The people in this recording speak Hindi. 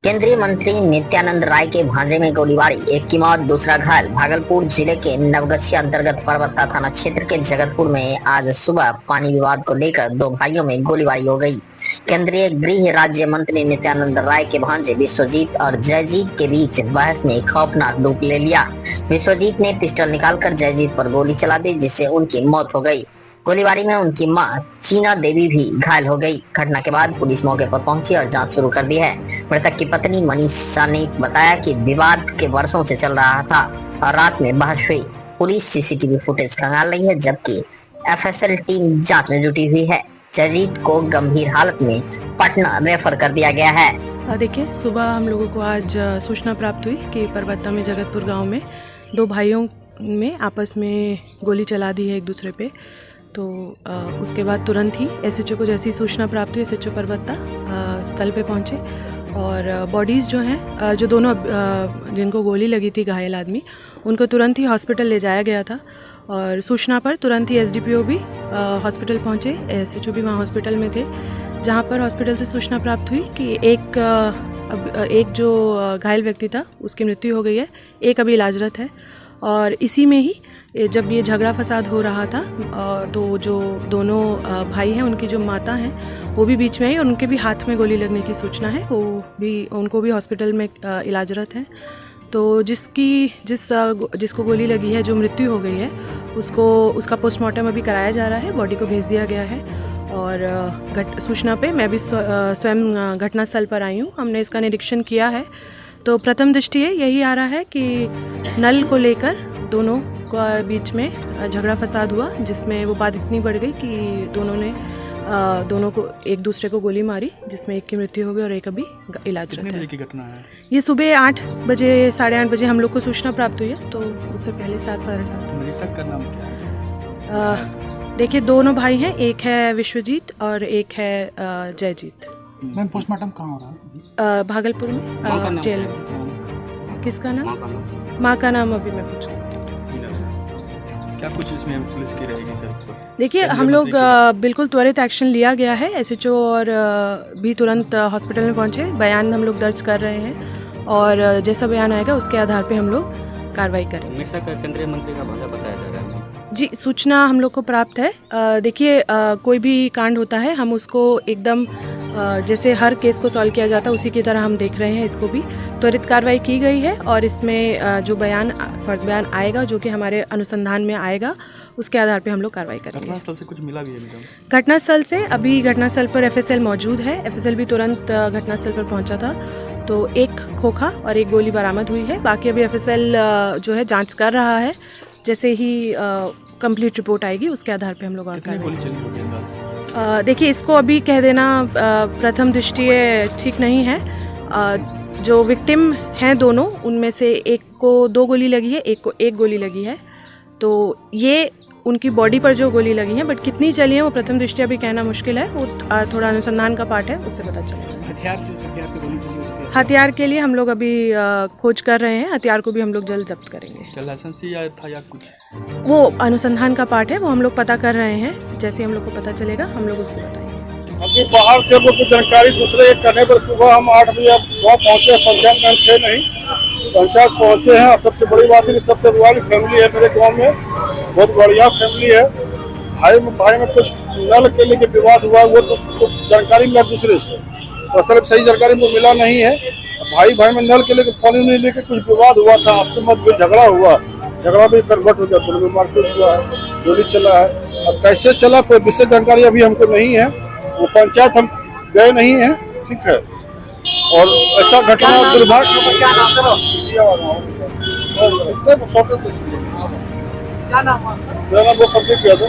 केंद्रीय मंत्री नित्यानंद राय के भांजे में गोलीबारी, एक की मौत, दूसरा घायल। भागलपुर जिले के नवगछिया अंतर्गत परबत्ता थाना क्षेत्र के जगतपुर में आज सुबह पानी विवाद को लेकर दो भाइयों में गोलीबारी हो गई। केंद्रीय गृह राज्य मंत्री नित्यानंद राय के भांजे विश्वजीत और जयजीत के बीच बहस ने खौफनाक रूप ले लिया। विश्वजीत ने पिस्टल निकालकर जयजीत पर गोली चला दी, जिससे उनकी मौत हो गई। गोलीबारी में उनकी मां चीना देवी भी घायल हो गई। घटना के बाद पुलिस मौके पर पहुंची और जांच शुरू कर दी है। मृतक की पत्नी मनीषा ने बताया कि विवाद के वर्षों से चल रहा था और रात में बहस हुई। पुलिस सीसीटीवी फुटेज खंगाल रही है, जबकि एफएसएल टीम जांच में जुटी हुई है। जयजीत को गंभीर हालत में पटना रेफर कर दिया गया है। देखिए, सुबह हम लोगों को आज सूचना प्राप्त हुई कि परबत्ता में जगतपुर गांव में दो भाइयों में आपस में गोली चला दी है एक दूसरे पे। तो उसके बाद तुरंत ही एसएचओ को जैसी सूचना प्राप्त हुई, एसएचओ परबत्ता स्थल पे पहुंचे और बॉडीज़ जो हैं, जो दोनों जिनको गोली लगी थी, घायल आदमी, उनको तुरंत ही हॉस्पिटल ले जाया गया था। और सूचना पर तुरंत ही एसडीपीओ भी हॉस्पिटल पहुंचे, एसएचओ भी वहाँ हॉस्पिटल में थे, जहाँ पर हॉस्पिटल से सूचना प्राप्त हुई कि एक जो घायल व्यक्ति था उसकी मृत्यु हो गई है, एक अभी इलाजरत है। और इसी में ही जब ये झगड़ा फसाद हो रहा था तो जो दोनों भाई हैं, उनकी जो माता हैं, वो भी बीच में आई और उनके भी हाथ में गोली लगने की सूचना है। उनको भी हॉस्पिटल में इलाजरत हैं। तो जिसको गोली लगी है, जो मृत्यु हो गई है, उसका पोस्टमार्टम अभी कराया जा रहा है, बॉडी को भेज दिया गया है। और सूचना पे मैं भी स्वयं घटनास्थल पर आई हूँ। हमने इसका निरीक्षण किया है। तो प्रथम दृष्टि यही आ रहा है कि नल को लेकर दोनों के बीच में झगड़ा फसाद हुआ, जिसमें वो बात इतनी बढ़ गई कि दोनों को एक दूसरे को गोली मारी, जिसमें एक की मृत्यु हो गई और एक अभी इलाजरत है। कितने बजे की घटना है? ये सुबह 8 बजे 8:30 बजे हम लोग को सूचना प्राप्त हुई है। तो उससे पहले 7 साढ़े 7। मृतक का नाम क्या है? देखिए, दोनों भाई हैं, एक है विश्वजीत और एक है जयजीत। मैम, पोस्टमार्टम कहाँ हो रहा है? भागलपुर में जेल में। किसका नाम? माँ का नाम अभी मैं पूछूँ। क्या कुछ इसमें पुलिस की रहेगी सर? देखिए, हम लोग बिल्कुल त्वरित एक्शन लिया गया है। एसएचओ और भी तुरंत हॉस्पिटल में पहुंचे, बयान हम लोग दर्ज कर रहे हैं और जैसा बयान आएगा उसके आधार पे हम लोग कार्रवाई करेंगे। मृतक का केंद्रीय मंत्री का भांजा बताया जा रहा है। जी, सूचना हम लोग को प्राप्त है। देखिए, कोई भी कांड होता है, हम उसको एकदम जैसे हर केस को सॉल्व किया जाता है, उसी की तरह हम देख रहे हैं। इसको भी त्वरित कार्रवाई की गई है और इसमें जो फर्द बयान आएगा, जो कि हमारे अनुसंधान में आएगा, उसके आधार पे हम लोग कार्रवाई करेंगे। घटनास्थल से कुछ मिला भी है मैडम? घटनास्थल से अभी घटनास्थल पर एफएसएल मौजूद है। एफएसएल भी तुरंत घटनास्थल पर पहुंचा था। तो एक खोखा और एक गोली बरामद हुई है। बाकी अभी एफएसएल जो है जांच कर रहा है। जैसे ही कंप्लीट रिपोर्ट आएगी, उसके आधार पे हम लोग और कार्रवाई। देखिए, इसको अभी कह देना प्रथम दृष्टि ठीक नहीं है। जो विक्टिम हैं दोनों, उनमें से एक को 2 गोली लगी है, एक को 1 गोली लगी है। तो ये उनकी बॉडी पर जो गोली लगी है, बट कितनी चली है वो प्रथम दृष्टि अभी कहना मुश्किल है। वो थोड़ा अनुसंधान का पार्ट है, उससे पता चलेगा। हथियार के लिए हम लोग अभी खोज कर रहे हैं। हथियार को भी हम लोग जल्द जब्त करेंगे। लाइसेंसी या था या कुछ? वो अनुसंधान का पार्ट है, वो हम लोग पता कर रहे हैं। जैसे हम लोग को पता चलेगा, हम लोग उसको बताएंगे। अभी बाहर से लोग की जानकारी दूसरे एक करने पर सुबह हम 8 बजे वहाँ पहुँचे। पंचायत में थे नहीं, पंचायत पहुँचे हैं। और सबसे बड़ी बात है कि सबसे बड़ी फैमिली है मेरे गाँव में, बहुत बढ़िया फैमिली है। भाई में कुछ नल के लिए विवाद हुआ, वो तो जानकारी मिला दूसरे से, मतलब सही जानकारी मुझे मिला नहीं है। भाई में नल के लिए पानी नहीं लेके कुछ विवाद हुआ था, आपसे मत झगड़ा हुआ। झगड़ा भी कन्वर्ट हो गया, दोनों में मारपीट हुआ है, गोली चला है। अब कैसे चला, कोई विशेष जानकारी अभी हमको नहीं है। वो पंचायत हम गए नहीं है, ठीक है। और ऐसा घटना दुर्भाग्य। क्या नाम वो करके किया था?